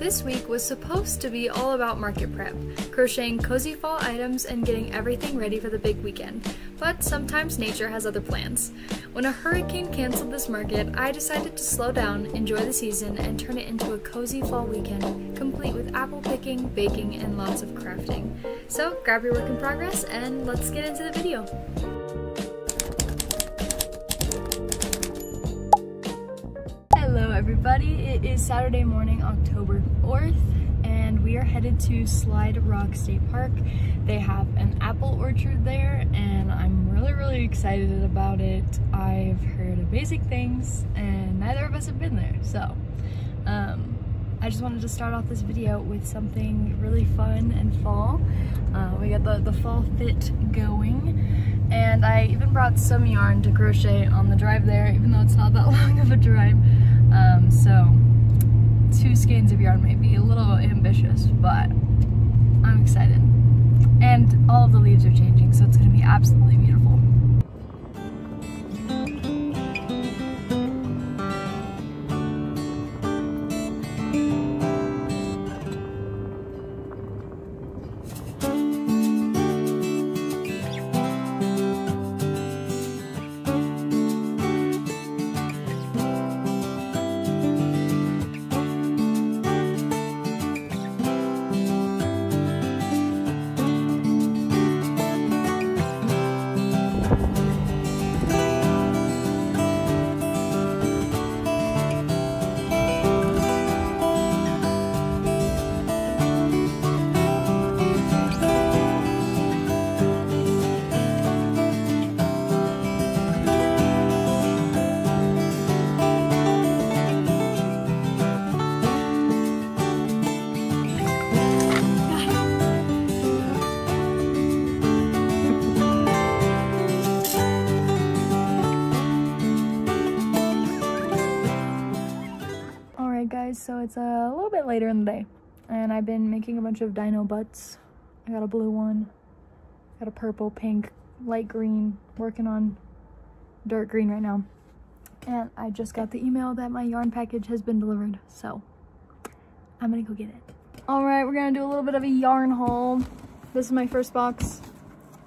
This week was supposed to be all about market prep, crocheting cozy fall items and getting everything ready for the big weekend, but sometimes nature has other plans. When a hurricane canceled this market, I decided to slow down, enjoy the season, and turn it into a cozy fall weekend, complete with apple picking, baking, and lots of crafting. So grab your work in progress and let's get into the video. Hello everybody, it is Saturday morning, October 4th, and we are headed to Slide Rock State Park. They have an apple orchard there, and I'm really excited about it. I've heard amazing things, and neither of us have been there, so I just wanted to start off this video with something really fun and fall. We got the fall fit going, and I even brought some yarn to crochet on the drive there, even though it's not that long of a drive. So 2 skeins of yarn might be a little ambitious, but I'm excited. And all of the leaves are changing, so it's going to be absolutely beautiful. Guys, so it's a little bit later in the day, and I've been making a bunch of dino butts. I got a blue one, got a purple, pink, light green, working on dark green right now, and I just got the email that my yarn package has been delivered, so I'm gonna go get it. All right, we're gonna do a little bit of a yarn haul. This is my first box.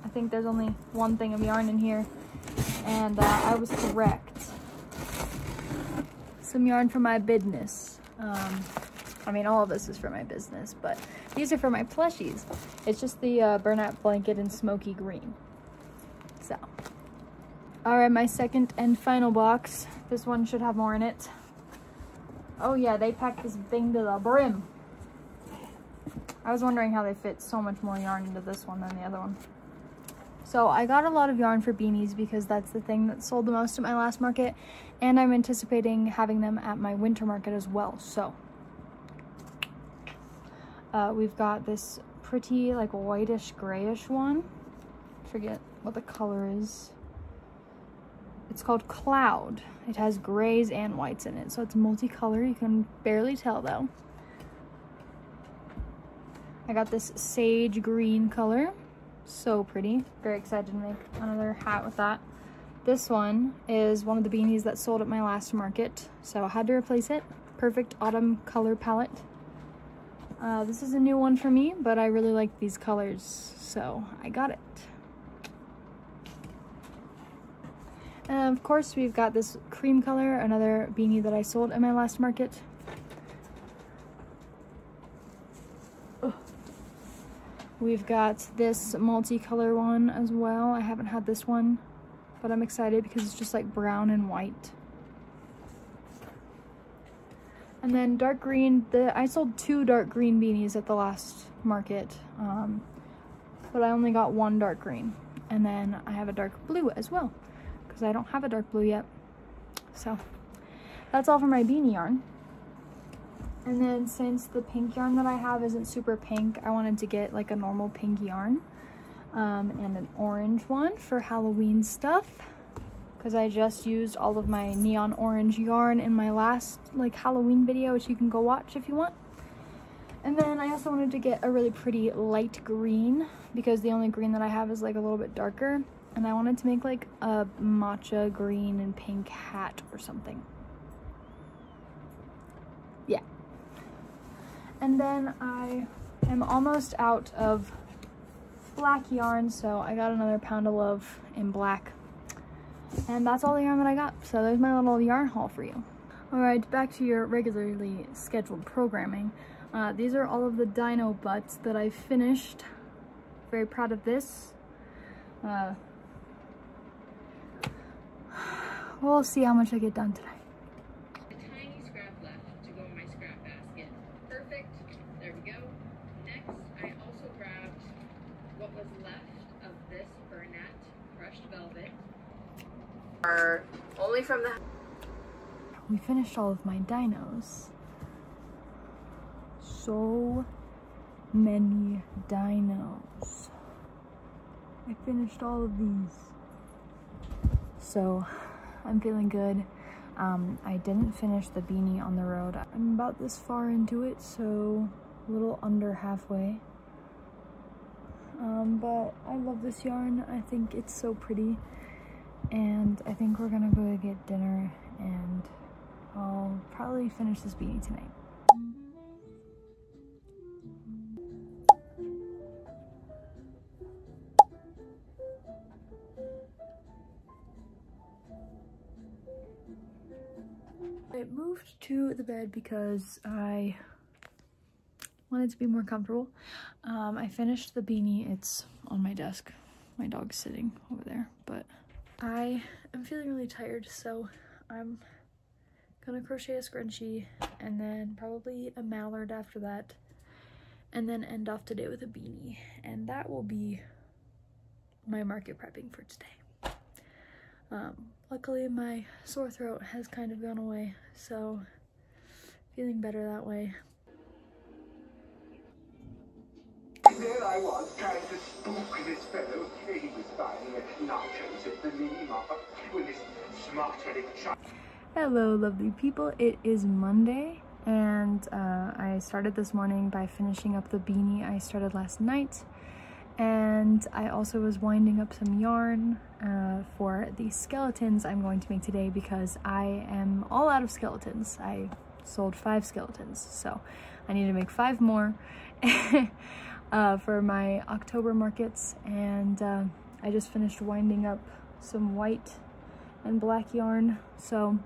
I think there's only one thing of yarn in here, and I was correct. Some yarn for my business. I mean, all of this is for my business, but these are for my plushies. It's just the burlap blanket in smoky green. So, all right, my second and final box. This one should have more in it. Oh yeah, they packed this thing to the brim. I was wondering how they fit so much more yarn into this one than the other one. So I got a lot of yarn for beanies because that's the thing that sold the most at my last market, and I'm anticipating having them at my winter market as well. So we've got this pretty like whitish grayish one. Forget what the color is. It's called Cloud. It has grays and whites in it, so it's multicolor. You can barely tell though. I got this sage green color. So pretty. Very excited to make another hat with that. This one is one of the beanies that sold at my last market, so I had to replace it. Perfect autumn color palette. This is a new one for me, but I really like these colors, so I got it. And of course, we've got this cream color, another beanie that I sold at my last market. We've got this multicolor one as well. I haven't had this one, but I'm excited because it's just like brown and white. And then dark green. I sold 2 dark green beanies at the last market, but I only got 1 dark green. And then I have a dark blue as well, because I don't have a dark blue yet. So that's all for my beanie yarn. And then since the pink yarn that I have isn't super pink, I wanted to get like a normal pink yarn and an orange one for Halloween stuff, because I just used all of my neon orange yarn in my last like Halloween video, which you can go watch if you want. And then I also wanted to get a really pretty light green, because the only green that I have is like a little bit darker, and I wanted to make like a matcha green and pink hat or something. Yeah. And then I am almost out of black yarn, so I got another pound of love in black. And that's all the yarn that I got. So there's my little yarn haul for you. All right, back to your regularly scheduled programming. These are all of the dino butts that I finished. Very proud of this. We'll see how much I get done today. A tiny scrap left to go in my scrap basket. Perfect. There we go. Next, I also grabbed what was left of this Bernat crushed velvet. Only from the... We finished all of my dinos. So many dinos. I finished all of these. So I'm feeling good. I didn't finish the beanie on the road. I'm about this far into it, so a little under halfway. But I love this yarn. I think it's so pretty. And I think we're gonna go get dinner, and I'll probably finish this beanie tonight. I moved to the bed because I wanted to be more comfortable. I finished the beanie. It's on my desk. My dog's sitting over there, but I am feeling really tired, so I'm gonna crochet a scrunchie and then probably a mallard after that, and then end off today with a beanie, and that will be my market prepping for today. Luckily my sore throat has kind of gone away, so feeling better that way. There I was, trying to spook this fellow. He was buying nachos at the mini market with this smart-headed child. Hello lovely people, it is Monday, and I started this morning by finishing up the beanie I started last night, and I also was winding up some yarn for the skeletons I'm going to make today, because I am all out of skeletons. I sold 5 skeletons, so I need to make 5 more for my October markets, and I just finished winding up some white and black yarn, so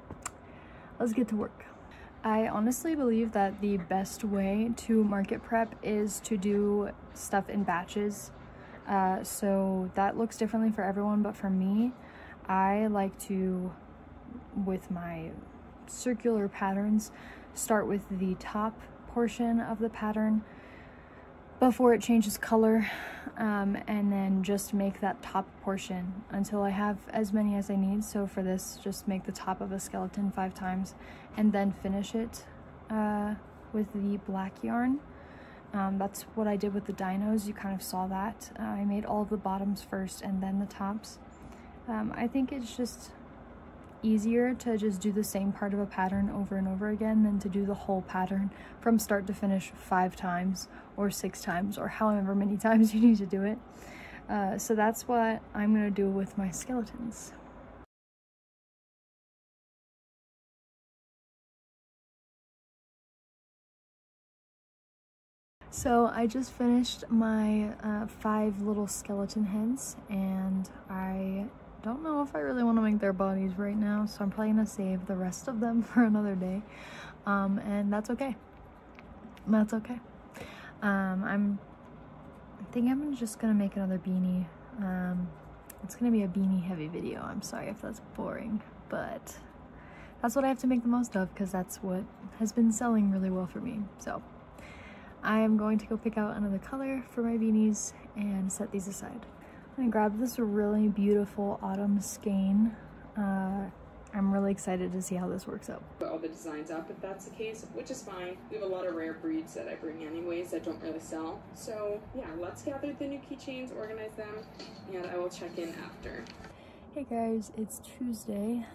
let's get to work. I honestly believe that the best way to market prep is to do stuff in batches. So that looks differently for everyone, but for me, I like to, with my circular patterns, start with the top portion of the pattern before it changes color, and then just make that top portion until I have as many as I need. So for this, just make the top of a skeleton 5 times and then finish it with the black yarn. That's what I did with the dinos. You kind of saw that. I made all of the bottoms first and then the tops. I think it's just easier to just do the same part of a pattern over and over again than to do the whole pattern from start to finish 5 times or 6 times or however many times you need to do it. So that's what I'm gonna do with my skeletons. So I just finished my 5 little skeleton heads, and I don't know if I really want to make their bodies right now, so I'm probably gonna save the rest of them for another day, and that's okay. That's okay. I think I'm just gonna make another beanie. It's gonna be a beanie heavy video. I'm sorry if that's boring, but that's what I have to make the most of, because that's what has been selling really well for me. So I am going to go pick out another color for my beanies and set these aside. I'm gonna grab this really beautiful autumn skein. I'm really excited to see how this works out. Put all the designs up if that's the case, which is fine. We have a lot of rare breeds that I bring anyways that don't really sell. So yeah, let's gather the new keychains, organize them, and I will check in after. Hey guys, it's Tuesday.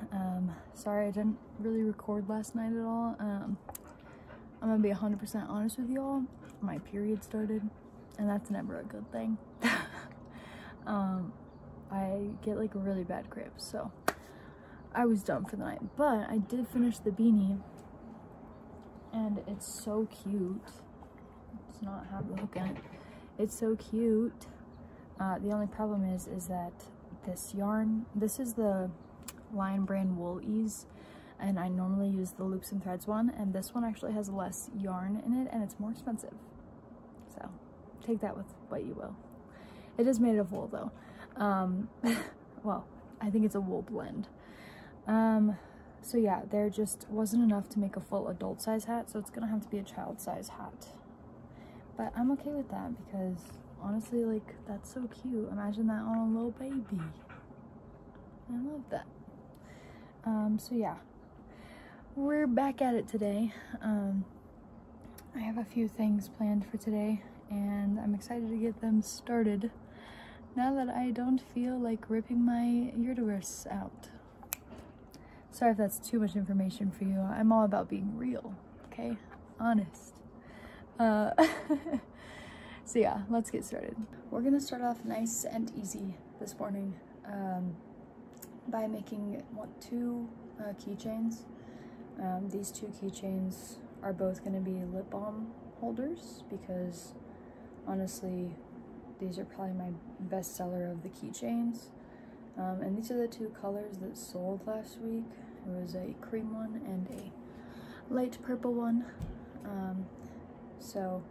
Sorry I didn't really record last night at all. I'm gonna be 100% honest with y'all. My period started, and that's never a good thing. I get like really bad cramps, so I was done for the night. But I did finish the beanie, and it's so cute. does not have the hook in it. It's so cute. The only problem is that this yarn, this is the Lion brand Wool Ease, and I normally use the Loops and Threads one, and this one actually has less yarn in it and it's more expensive. So take that with what you will. It is made of wool though. Well, I think it's a wool blend. So yeah, there just wasn't enough to make a full adult size hat, so it's gonna have to be a child size hat. But I'm okay with that because honestly, like, that's so cute. Imagine that on a little baby. I love that. So yeah, we're back at it today. I have a few things planned for today and I'm excited to get them started now that I don't feel like ripping my uterus out. Sorry if that's too much information for you. I'm all about being real, okay? Honest. So yeah, let's get started. We're gonna start off nice and easy this morning by making two keychains. These two keychains are both gonna be lip balm holders because honestly, these are probably my best seller of the keychains. And these are the two colors that sold last week. It was a cream one and a light purple one. So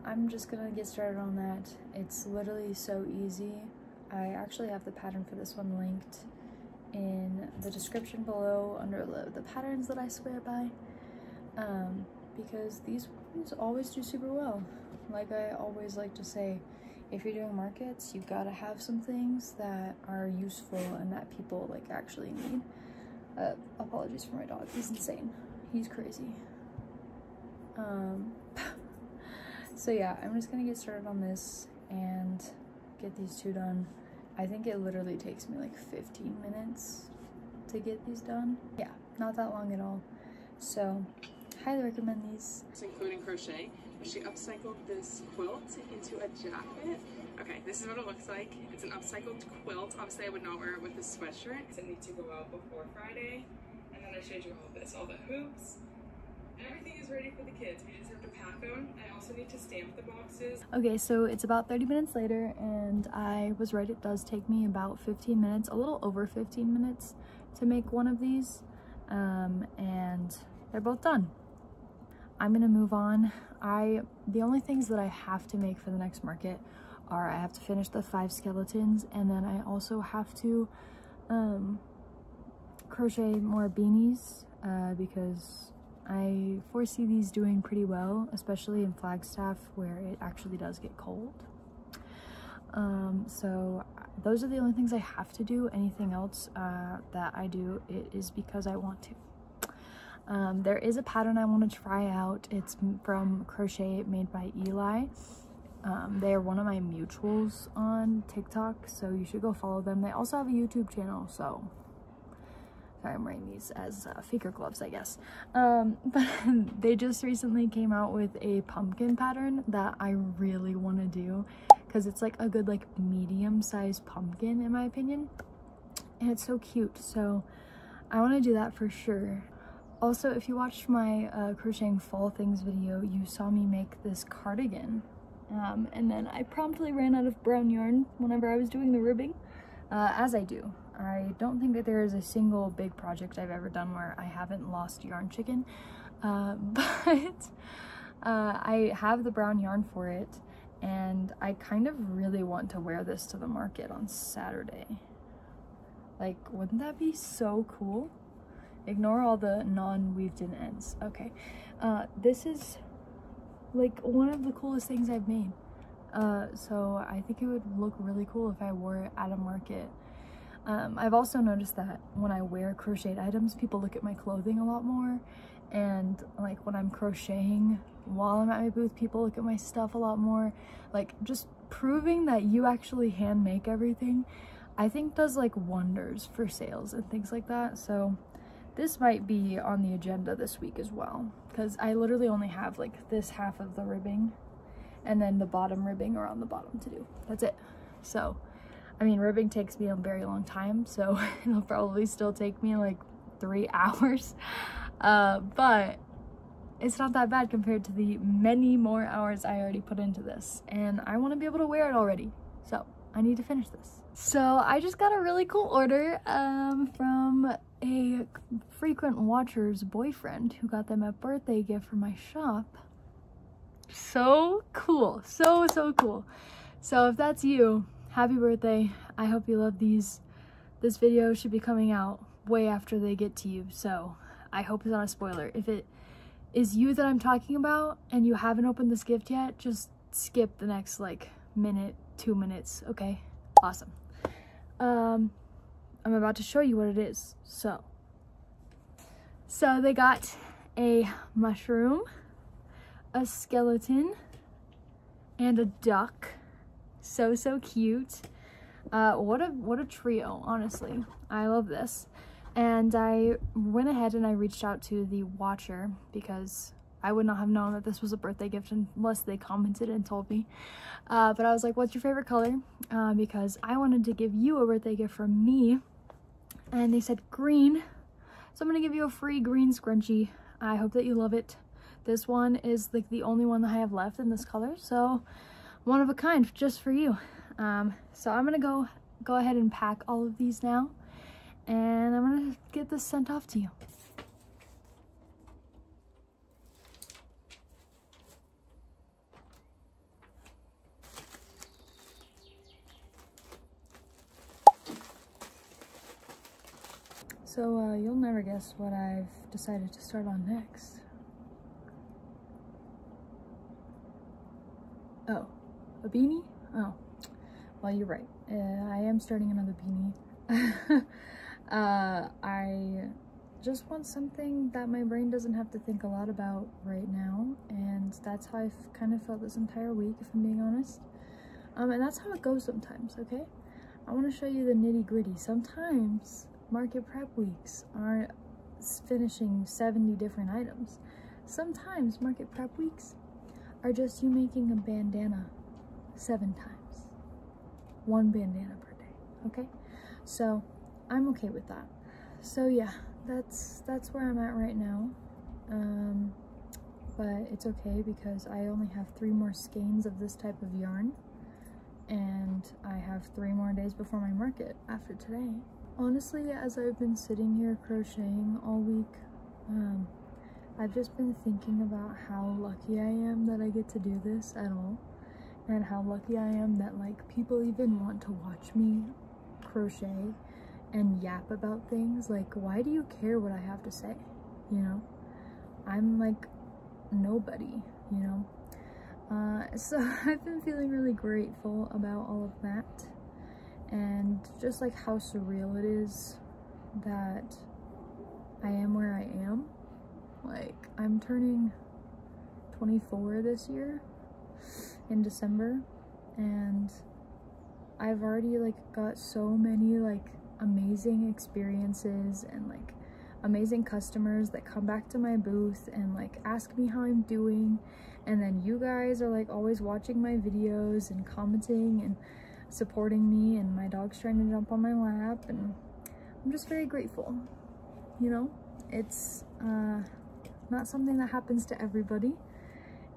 I'm just gonna get started on that. It's literally so easy. I actually have the pattern for this one linked in the description below under the patterns that I swear by, because these ones always do super well. Like I always like to say, if you're doing markets, you gotta have some things that are useful and that people like actually need. Apologies for my dog, he's insane, he's crazy. So yeah, I'm just gonna get started on this and get these two done. I think it literally takes me like 15 minutes to get these done. Yeah, not that long at all. So highly recommend these. Including crochet. She upcycled this quilt into a jacket. Okay, this is what it looks like. It's an upcycled quilt. Obviously I would not wear it with this sweatshirt. I need to go out before Friday. And then I showed you all this, all the hoops. Everything is ready for the kids. We just have to pack them. I also need to stamp the boxes. Okay, so it's about 30 minutes later and I was right, it does take me about 15 minutes, a little over 15 minutes to make one of these. And they're both done. I'm gonna move on. The only things that I have to make for the next market are I have to finish the 5 skeletons, and then I also have to crochet more beanies because I foresee these doing pretty well, especially in Flagstaff where it actually does get cold. So those are the only things I have to do. Anything else that I do, it is because I want to. There is a pattern I want to try out. It's from Crochet made by Eli. They are one of my mutuals on TikTok, so you should go follow them. They also have a YouTube channel, so sorry, I'm wearing these as faker gloves, I guess. But they just recently came out with a pumpkin pattern that I really want to do because it's like a good like medium-sized pumpkin in my opinion, and it's so cute. So I want to do that for sure. Also, if you watched my crocheting fall things video, you saw me make this cardigan. And then I promptly ran out of brown yarn whenever I was doing the ribbing, as I do. I don't think that there is a single big project I've ever done where I haven't lost yarn chicken, but I have the brown yarn for it, and I kind of really want to wear this to the market on Saturday. Like, wouldn't that be so cool? Ignore all the non-weaved in ends. Okay, this is like one of the coolest things I've made. So I think it would look really cool if I wore it at a market. I've also noticed that when I wear crocheted items, people look at my clothing a lot more. And like when I'm crocheting while I'm at my booth, people look at my stuff a lot more. Like just proving that you actually hand make everything, I think does like wonders for sales and things like that. So this might be on the agenda this week as well, because I literally only have like this half of the ribbing and then the bottom ribbing around the bottom to do. That's it. So, I mean, ribbing takes me a very long time, so it'll probably still take me like 3 hours. But it's not that bad compared to the many more hours I already put into this. And I want to be able to wear it already. So I need to finish this. So I just got a really cool order from a frequent watcher's boyfriend who got them a birthday gift for my shop. So cool. So cool. So if that's you, happy birthday. I hope you love these. This video should be coming out way after they get to you, so I hope it's not a spoiler. If it is you that I'm talking about and you haven't opened this gift yet, just skip the next like minute, 2 minutes, okay? Awesome. I'm about to show you what it is. So they got a mushroom, a skeleton, and a duck. So cute. What a trio, honestly. I love this. And I went ahead and I reached out to the watcher because I would not have known that this was a birthday gift unless they commented and told me. But I was like, what's your favorite color? Because I wanted to give you a birthday gift from me. And they said green. So I'm gonna give you a free green scrunchie. I hope that you love it. This one is like the only one that I have left in this color. So one of a kind just for you. So I'm gonna go ahead and pack all of these now. And I'm gonna get this sent off to you. So you'll never guess what I've decided to start on next. Oh, a beanie? Oh, well, you're right. I am starting another beanie. I just want something that my brain doesn't have to think a lot about right now, and that's how I've kind of felt this entire week, if I'm being honest. And that's how it goes sometimes, okay? I want to show you the nitty-gritty. Sometimes market prep weeks are finishing 70 different items. Sometimes market prep weeks are just you making a bandana 7 times. 1 bandana per day, okay? So I'm okay with that. So yeah, that's where I'm at right now. But it's okay because I only have 3 more skeins of this type of yarn, and I have 3 more days before my market after today. Honestly, as I've been sitting here crocheting all week, I've just been thinking about how lucky I am that I get to do this at all, and how lucky I am that like people even want to watch me crochet and yap about things. Like, why do you care what I have to say? You know, I'm like nobody, you know. So I've been feeling really grateful about all of that, and just like how surreal it is that I am where I am. Like, I'm turning 24 this year in December, and I've already like got so many like amazing experiences and like amazing customers that come back to my booth and like ask me how I'm doing, and then you guys are like always watching my videos and commenting and supporting me, and my dog's trying to jump on my lap, and I'm just very grateful. You know, it's not something that happens to everybody.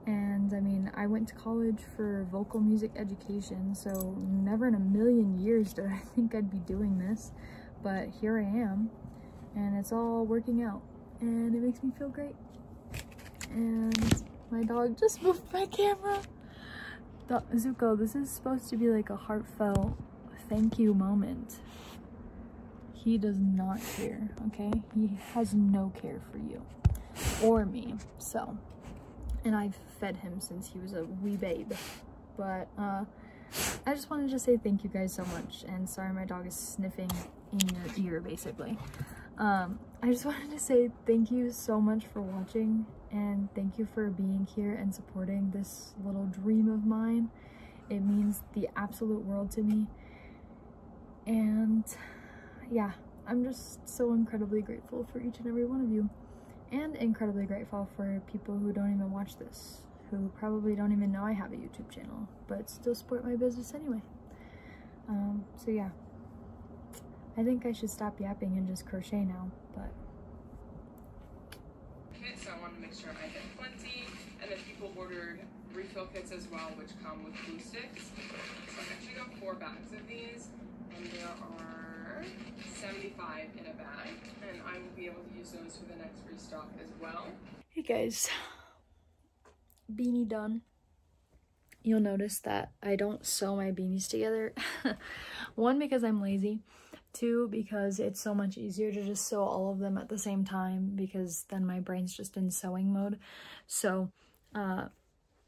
And I mean, I went to college for vocal music education, so never in a million years did I think I'd be doing this, but here I am, and it's all working out, and it makes me feel great. And my dog just moved my camera. Zuko, this is supposed to be like a heartfelt thank you moment. He does not care, okay? He has no care for you or me, so. And I've fed him since he was a wee babe. But I just wanted to say thank you guys so much, and sorry my dog is sniffing in your ear basically. I just wanted to say thank you so much for watching, and thank you for being here and supporting this little dream of mine. It means the absolute world to me. And yeah, I'm just so incredibly grateful for each and every one of you. And incredibly grateful for people who don't even watch this, who probably don't even know I have a YouTube channel, but still support my business anyway. So yeah, I think I should stop yapping and just crochet now, but... So I wanted to make make sure I get plenty. And then people ordered refill kits as well, which come with glue sticks. So I actually got 4 bags of these, and there are 75 in a bag, and I will be able to use those for the next restock as well. Hey guys, beanie done. You'll notice that I don't sew my beanies together. 1, because I'm lazy. 2, because it's so much easier to just sew all of them at the same time, because then my brain's just in sewing mode. So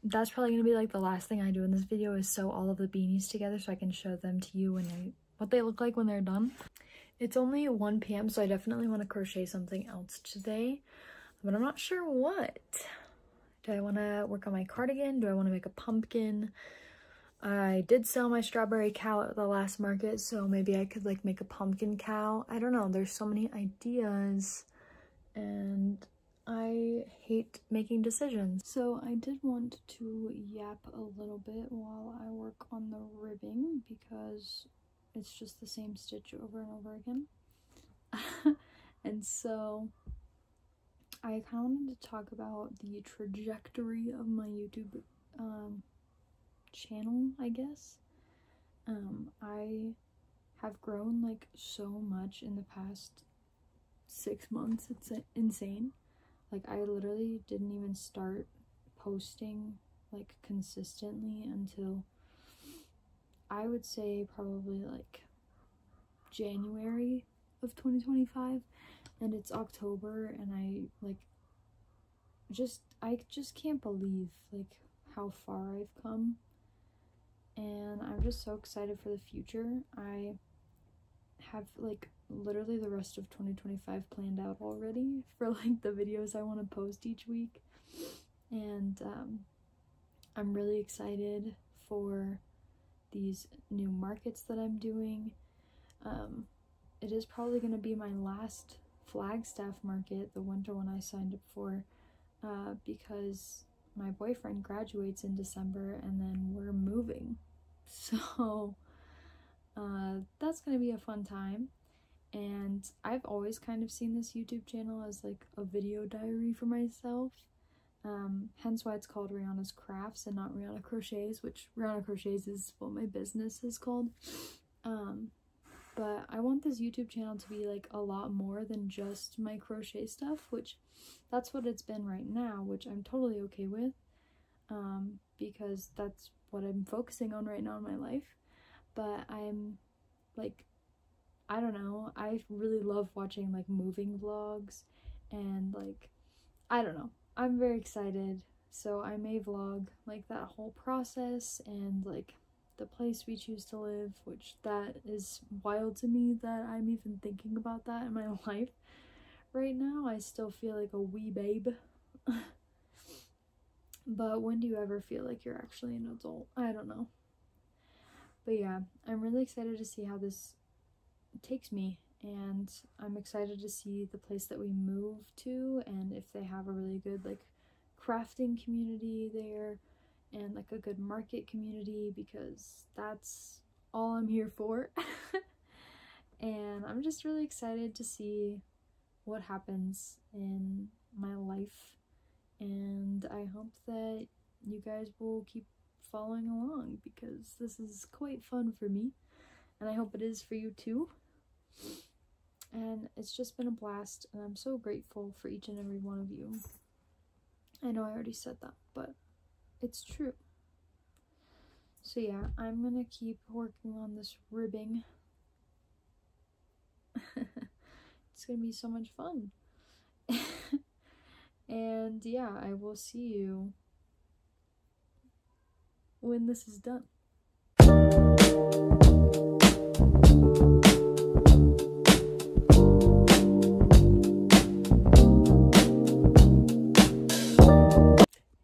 that's probably gonna be like the last thing I do in this video, is sew all of the beanies together so I can show them to you when what they look like when they're done. It's only 1 p.m. so I definitely want to crochet something else today, but I'm not sure what. Do I want to work on my cardigan? Do I want to make a pumpkin? I did sell my strawberry cow at the last market, so maybe I could like make a pumpkin cow. I don't know, there's so many ideas and I hate making decisions. So I did want to yap a little bit while I work on the ribbing, because it's just the same stitch over and over again. And so I kind of wanted to talk about the trajectory of my YouTube channel, I guess. I have grown like so much in the past 6 months. It's insane. Like, I literally didn't even start posting like consistently until I would say probably like January of 2025, and it's October, and I just can't believe like how far I've come, and I'm just so excited for the future. I have like literally the rest of 2025 planned out already for like the videos I want to post each week, and I'm really excited for these new markets that I'm doing. It is probably going to be my last Flagstaff market, the winter one I signed up for, because my boyfriend graduates in December and then we're moving. So that's going to be a fun time. And I've always kind of seen this YouTube channel as like a video diary for myself. Hence why it's called Rihanna's Crafts and not Rihanna Crochets, which Rihanna Crochets is what my business is called. But I want this YouTube channel to be like a lot more than just my crochet stuff, which that's what it's been right now, which I'm totally okay with, because that's what I'm focusing on right now in my life. But I'm like, I don't know, I really love watching like moving vlogs, and like, I don't know, I'm very excited. So I may vlog like that whole process and like the place we choose to live, which that is wild to me that I'm even thinking about that in my life right now. I still feel like a wee babe. But when do you ever feel like you're actually an adult? I don't know. But yeah, I'm really excited to see how this takes me, and I'm excited to see the place that we move to, and if they have a really good like crafting community there and like a good market community, because that's all I'm here for. And I'm just really excited to see what happens in my life, and I hope that you guys will keep following along, because this is quite fun for me, and I hope it is for you too. And it's just been a blast, and I'm so grateful for each and every one of you. I know I already said that, but it's true. So yeah, I'm gonna keep working on this ribbing. It's gonna be so much fun. And yeah, I will see you when this is done.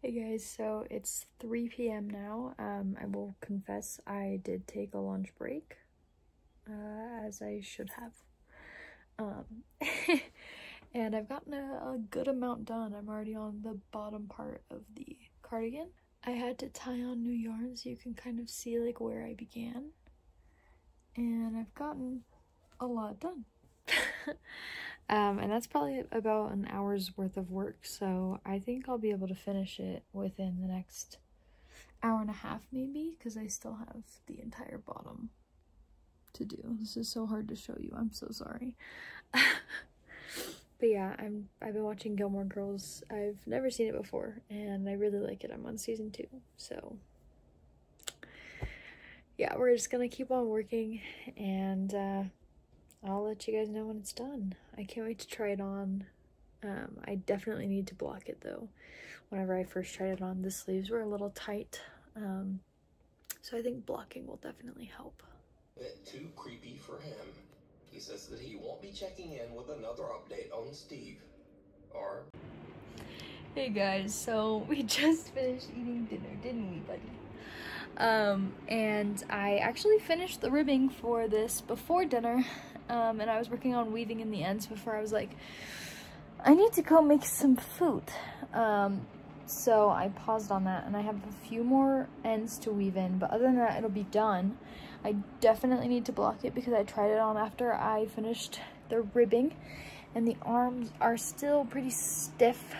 Hey guys, so it's 3 p.m. now. I will confess I did take a lunch break, as I should have. And I've gotten a good amount done. I'm already on the bottom part of the cardigan. I had to tie on new yarn so you can kind of see like where I began. And I've gotten a lot done. And that's probably about an hour's worth of work, so I think I'll be able to finish it within the next hour and a half maybe, because I still have the entire bottom to do. This is so hard to show you, I'm so sorry. But yeah, I've been watching Gilmore Girls. I've never seen it before, and I really like it. I'm on season 2, so yeah, we're just gonna keep on working, and I'll let you guys know when it's done. I can't wait to try it on. I definitely need to block it though. Whenever I first tried it on, the sleeves were a little tight, so I think blocking will definitely help. Bit too creepy for him. He says that he won't be checking in with another update on Steve. Or... Hey guys, so we just finished eating dinner, didn't we, buddy? And I actually finished the ribbing for this before dinner, and I was working on weaving in the ends before I was like, I need to go make some food. So I paused on that, and I have a few more ends to weave in, but other than that, it'll be done. I definitely need to block it because I tried it on after I finished the ribbing, and the arms are still pretty stiff,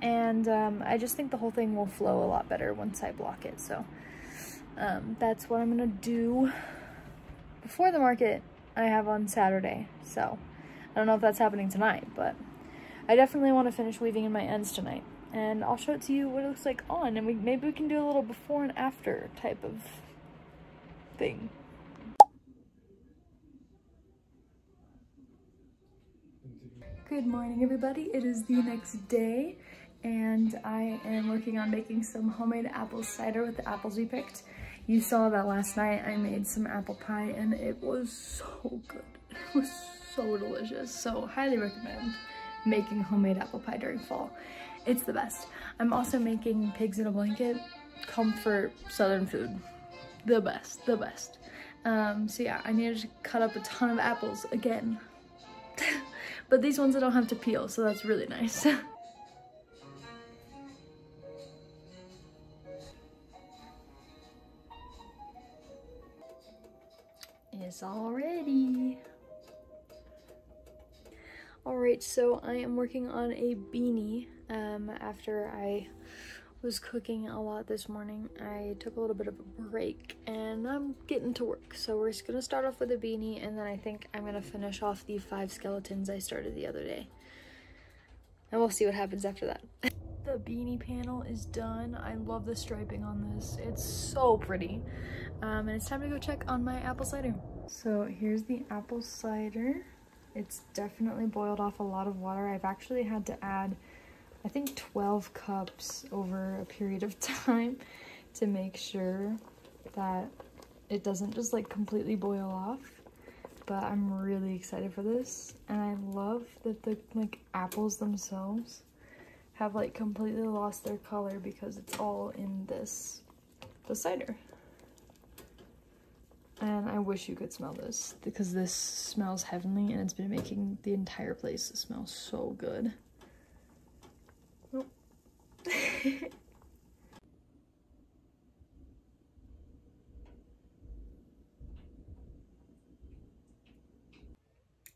and I just think the whole thing will flow a lot better once I block it. So that's what I'm gonna do before the market I have on Saturday. So I don't know if that's happening tonight, but I definitely want to finish weaving in my ends tonight, and I'll show it to you what it looks like on, and maybe we can do a little before and after type of thing. Good morning, everybody. It is the next day, and I am working on making some homemade apple cider with the apples we picked. You saw that last night. I made some apple pie, and it was so good. It was so delicious. So highly recommend making homemade apple pie during fall. It's the best. I'm also making pigs in a blanket, comfort southern food. The best, the best. So yeah, I needed to cut up a ton of apples again. But these ones I don't have to peel, so that's really nice. It's all ready. Alright, so I am working on a beanie. After I was cooking a lot this morning, I took a little bit of a break, and I'm getting to work. So we're just gonna start off with a beanie, and then I think I'm gonna finish off the 5 skeletons I started the other day. And we'll see what happens after that. The beanie panel is done. I love the striping on this. It's so pretty. And it's time to go check on my apple cider. So here's the apple cider. It's definitely boiled off a lot of water. I've actually had to add, I think, 12 cups over a period of time to make sure that it doesn't just like completely boil off. But I'm really excited for this, and I love that the like apples themselves have like completely lost their color because it's all in the cider. And I wish you could smell this, because this smells heavenly, and it's been making the entire place smell so good. Oh.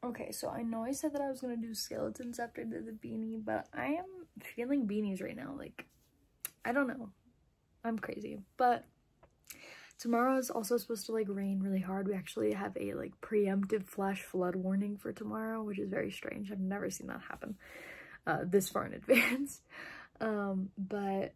Okay, so I know I said that I was gonna do skeletons after I did the beanie, but I am feeling beanies right now. Like, I don't know. I'm crazy. But tomorrow is also supposed to like rain really hard. We actually have a like preemptive flash flood warning for tomorrow, which is very strange. I've never seen that happen this far in advance. But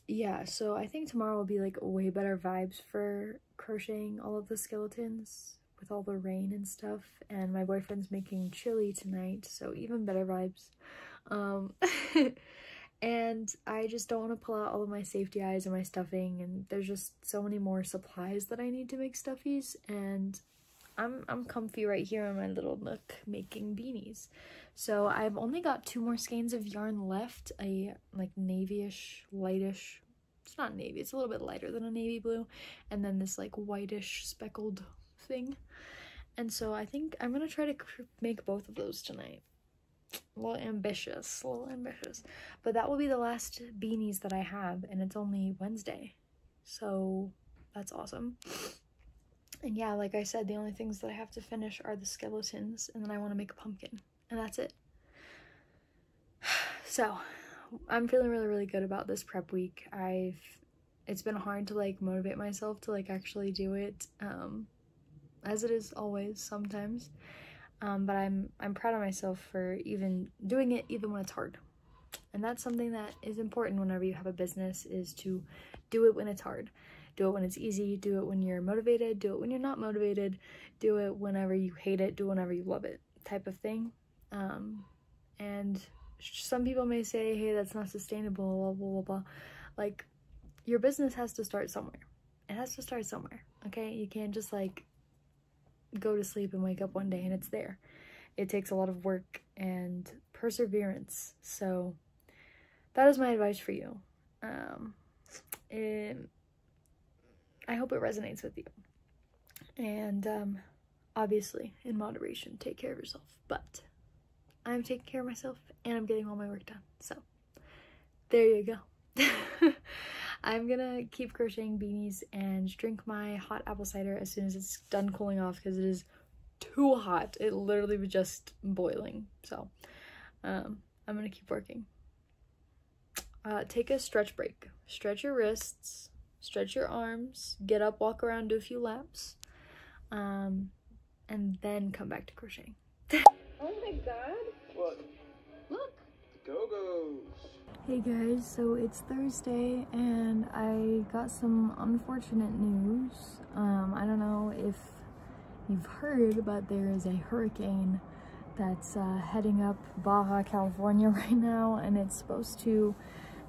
yeah, so I think tomorrow will be like way better vibes for crocheting all of the skeletons with all the rain and stuff. And my boyfriend's making chili tonight, so even better vibes. And I just don't want to pull out all of my safety eyes and my stuffing, and there's just so many more supplies that I need to make stuffies, and I'm comfy right here in my little nook making beanies. So I've only got 2 more skeins of yarn left, a like navyish, lightish, it's not navy, it's a little bit lighter than a navy blue, and then this like whitish speckled thing. And so I think I'm gonna try to make both of those tonight. A little ambitious, but that will be the last beanies that I have, and it's only Wednesday, so that's awesome. And yeah, like I said, the only things that I have to finish are the skeletons, and then I want to make a pumpkin, and that's it. So I'm feeling really, really good about this prep week. It's been hard to like motivate myself to like actually do it, as it is always sometimes. But I'm proud of myself for even doing it even when it's hard. And that's something that is important whenever you have a business, is to do it when it's hard. Do it when it's easy, do it when you're motivated, do it when you're not motivated, do it whenever you hate it, do it whenever you love it, type of thing. And some people may say, hey, that's not sustainable, blah, blah, blah, blah. Like, your business has to start somewhere. It has to start somewhere, okay? You can't just like go to sleep and wake up one day and it's there. It takes a lot of work and perseverance. So that is my advice for you. I hope it resonates with you. And obviously, in moderation, take care of yourself. But I'm taking care of myself and I'm getting all my work done. So there you go. I'm gonna keep crocheting beanies and drink my hot apple cider as soon as it's done cooling off, because it is too hot. It literally was just boiling. So I'm gonna keep working. Take a stretch break. Stretch your wrists, stretch your arms, get up, walk around, do a few laps, and then come back to crocheting. Oh my god. What? Look. Go-go's. Hey guys, so it's Thursday and I got some unfortunate news. I don't know if you've heard, but there is a hurricane that's heading up Baja California right now, and it's supposed to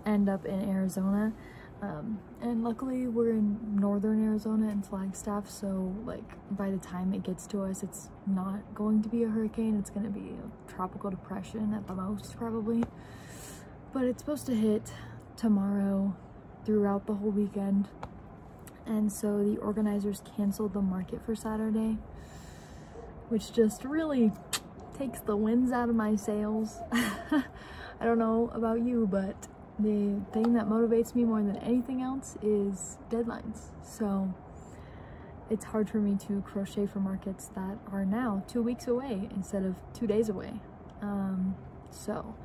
end up in Arizona. And luckily we're in northern Arizona in Flagstaff, so like by the time it gets to us, it's not going to be a hurricane. It's going to be a tropical depression at the most, probably. But it's supposed to hit tomorrow throughout the whole weekend. And so the organizers canceled the market for Saturday, which just really takes the winds out of my sails. I don't know about you, but the thing that motivates me more than anything else is deadlines. So it's hard for me to crochet for markets that are now 2 weeks away instead of 2 days away. So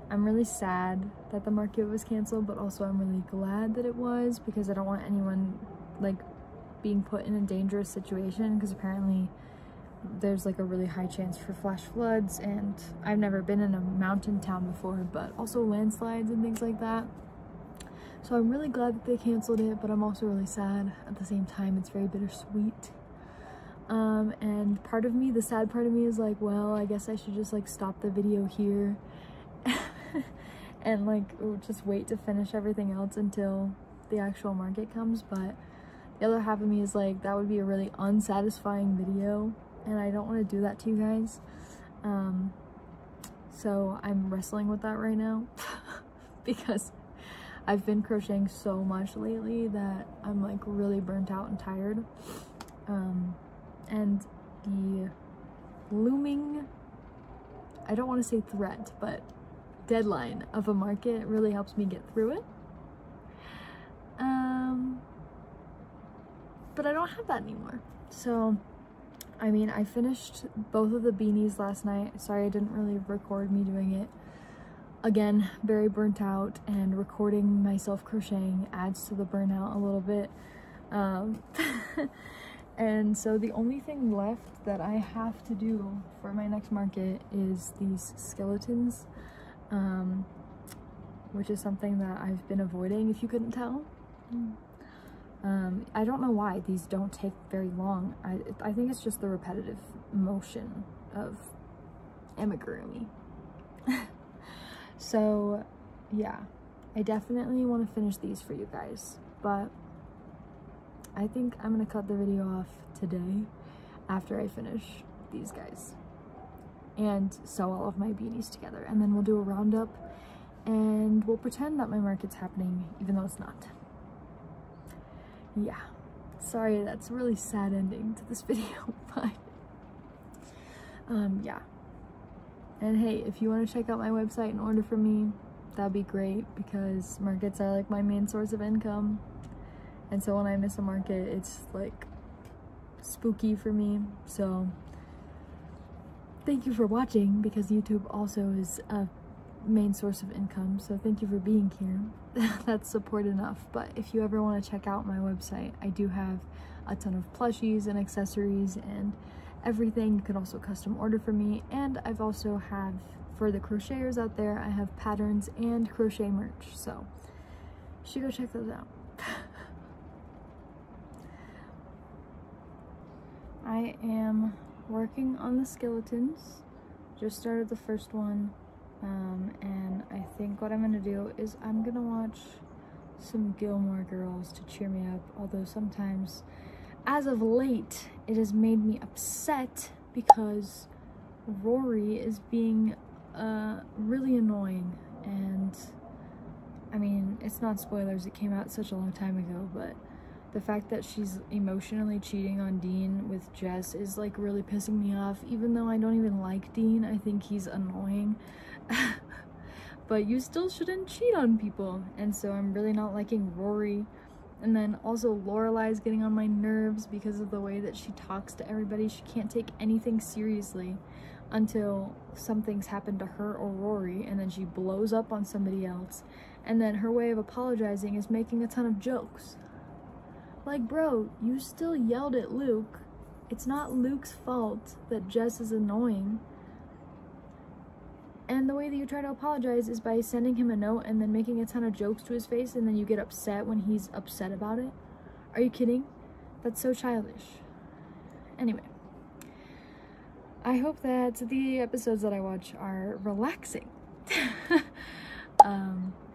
I'm really sad that the market was canceled, but also I'm really glad that it was, because I don't want anyone like being put in a dangerous situation, because apparently there's like a really high chance for flash floods, and I've never been in a mountain town before, but also landslides and things like that. So I'm really glad that they canceled it, but I'm also really sad at the same time. It's very bittersweet. And part of me, the sad part of me, is like, well, I guess I should just like stop the video here and like just wait to finish everything else until the actual market comes. But the other half of me is like, that would be a really unsatisfying video, and I don't want to do that to you guys. So I'm wrestling with that right now because I've been crocheting so much lately that I'm like really burnt out and tired. And the looming, I don't want to say threat, but deadline of a market really helps me get through it. But I don't have that anymore. So, I mean, I finished both of the beanies last night. Sorry I didn't really record me doing it. Again, very burnt out, and recording myself crocheting adds to the burnout a little bit. And so the only thing left that I have to do for my next market is these skeletons, which is something that I've been avoiding, if you couldn't tell. I don't know why these don't take very long. I think it's just the repetitive motion of amigurumi. So yeah, I definitely want to finish these for you guys, but I think I'm gonna cut the video off today after I finish these guys and sew all of my beanies together, and then we'll do a roundup and we'll pretend that my market's happening even though it's not. Yeah, sorry, that's a really sad ending to this video, but yeah. And hey, if you want to check out my website and order from me, that'd be great, because markets are like my main source of income. And so when I miss a market, it's like spooky for me. So thank you for watching, because YouTube also is a main source of income. So thank you for being here. That's support enough. But if you ever want to check out my website, I do have a ton of plushies and accessories and everything. You can also custom order for me, and I've also have, for the crocheters out there, I have patterns and crochet merch, so you should go check those out. I am working on the skeletons. Just started the first one, and I think what I'm gonna do is I'm gonna watch some Gilmore Girls to cheer me up, although sometimes, as of late, it has made me upset because Rory is being really annoying. And I mean, it's not spoilers, it came out such a long time ago, but the fact that she's emotionally cheating on Dean with Jess is like really pissing me off. Even though I don't even like Dean, I think he's annoying. But you still shouldn't cheat on people, and so I'm really not liking Rory. And then also Lorelai's getting on my nerves because of the way that she talks to everybody. She can't take anything seriously until something's happened to her or Rory, and then she blows up on somebody else. And then her way of apologizing is making a ton of jokes. Like, bro, you still yelled at Luke. It's not Luke's fault that Jess is annoying. And the way that you try to apologize is by sending him a note and then making a ton of jokes to his face, and then you get upset when he's upset about it. Are you kidding? That's so childish. Anyway, I hope that the episodes that I watch are relaxing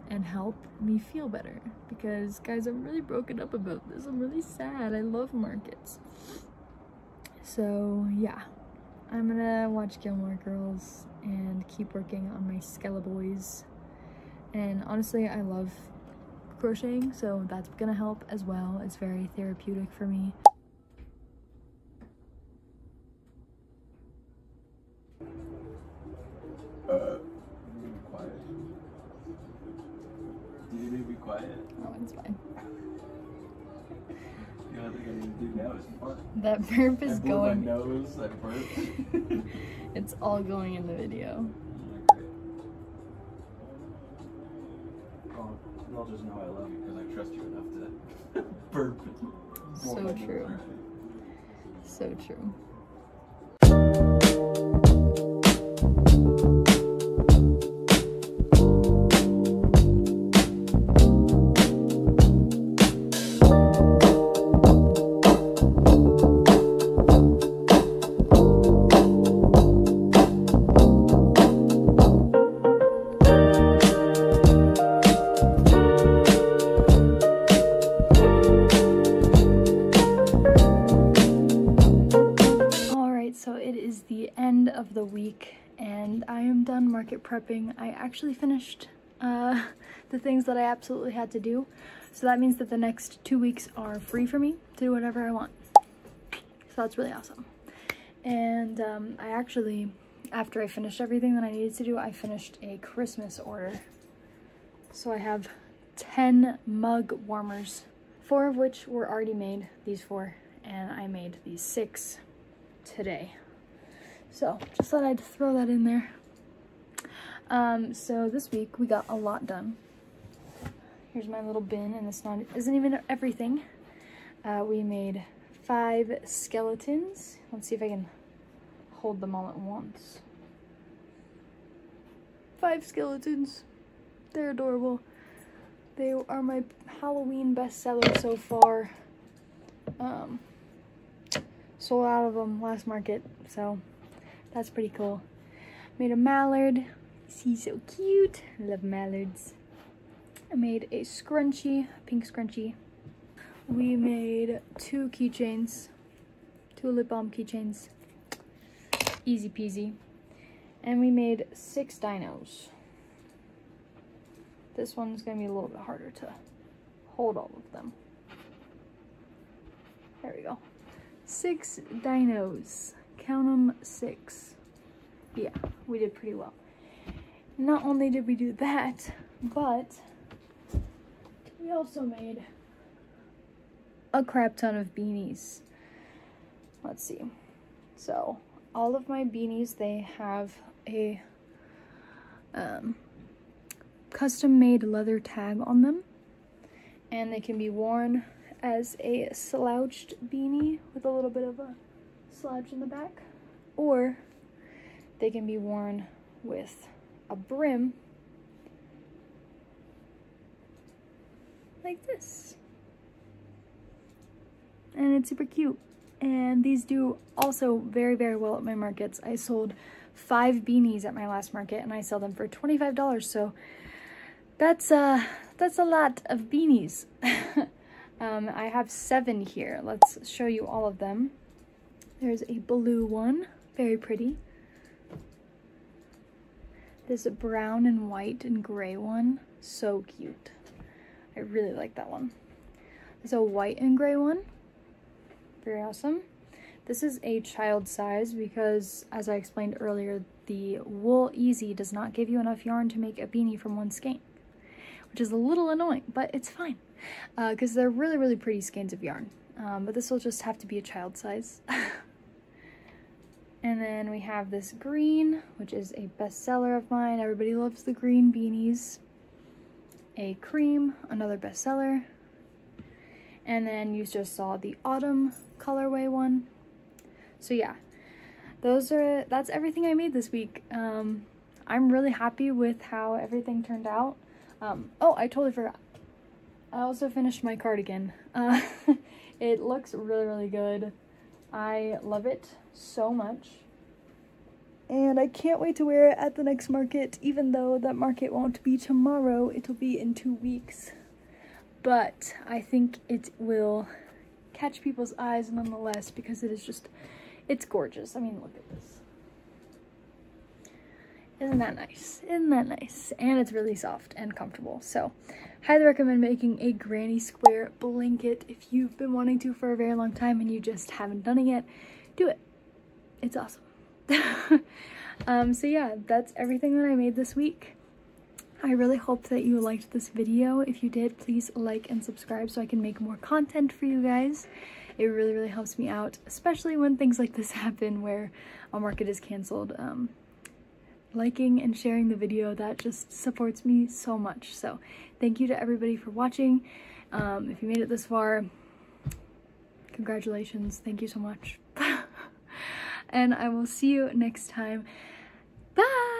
and help me feel better, because guys, I'm really broken up about this. I'm really sad. I love markets. So yeah, I'm gonna watch Gilmore Girls and keep working on my Skeleborgs. And honestly, I love crocheting, so that's gonna help as well. It's very therapeutic for me. Be quiet. Do you need to be quiet? Oh, it's fine. The only thing I need to do now is fart. That burp is I blew going. my nose, I burped. It's all going in the video. Oh, they'll just know I love you because I trust you enough to burp. So true. So true. Of the week, and I am done market prepping. I actually finished the things that I absolutely had to do, so that means that the next 2 weeks are free for me to do whatever I want, so that's really awesome. And I actually, after I finished everything that I needed to do, I finished a Christmas order. So I have 10 mug warmers, 4 of which were already made, these 4, and I made these 6 today. So just thought I'd throw that in there. So this week we got a lot done. Here's my little bin, and it's isn't even everything. We made 5 skeletons. Let's see if I can hold them all at once. 5 skeletons. They're adorable. They are my Halloween bestseller so far. Sold out of them last market, so that's pretty cool. Made a mallard. He's so cute. I love mallards. I made a scrunchie, pink scrunchie. We made 2 keychains, 2 lip balm keychains. Easy peasy. And we made 6 dinos. This one's gonna be a little bit harder to hold all of them. There we go. 6 dinos. Count them, 6. Yeah, we did pretty well. Not only did we do that, but we also made a crap ton of beanies. let's see. So all of my beanies, they have a custom made leather tag on them, and they can be worn as a slouched beanie with a little bit of a slouch in the back, or they can be worn with a brim like this, and it's super cute. And these do also very, very well at my markets. I sold 5 beanies at my last market, and I sell them for $25, so that's a lot of beanies. I have 7 here. Let's show you all of them. There's a blue one, very pretty. This brown and white and gray one, so cute. I really like that one. There's a white and gray one, very awesome. This is a child size because, as I explained earlier, the Wool Easy does not give you enough yarn to make a beanie from one skein, which is a little annoying, but it's fine because they're really, really pretty skeins of yarn. But this will just have to be a child size. And then we have this green, which is a bestseller of mine. Everybody loves the green beanies. A cream, another bestseller. And then you just saw the autumn colorway one. So yeah, that's everything I made this week. I'm really happy with how everything turned out. Oh, I totally forgot. I also finished my cardigan. It looks really, really good. I love it so much. And I can't wait to wear it at the next market, even though that market won't be tomorrow. It'll be in 2 weeks. But I think it will catch people's eyes nonetheless because it is just, it's gorgeous. I mean, look at this. Isn't that nice? Isn't that nice? And it's really soft and comfortable. So, highly recommend making a granny square blanket. If you've been wanting to for a very long time and you just haven't done it yet, do it. It's awesome. So yeah, that's everything that I made this week. I really hope that you liked this video. If you did, please like and subscribe so I can make more content for you guys. It really, really helps me out, especially when things like this happen where a market is canceled. Liking and sharing the video, that just supports me so much. So thank you to everybody for watching. If you made it this far, congratulations. Thank you so much. And I will see you next time. Bye!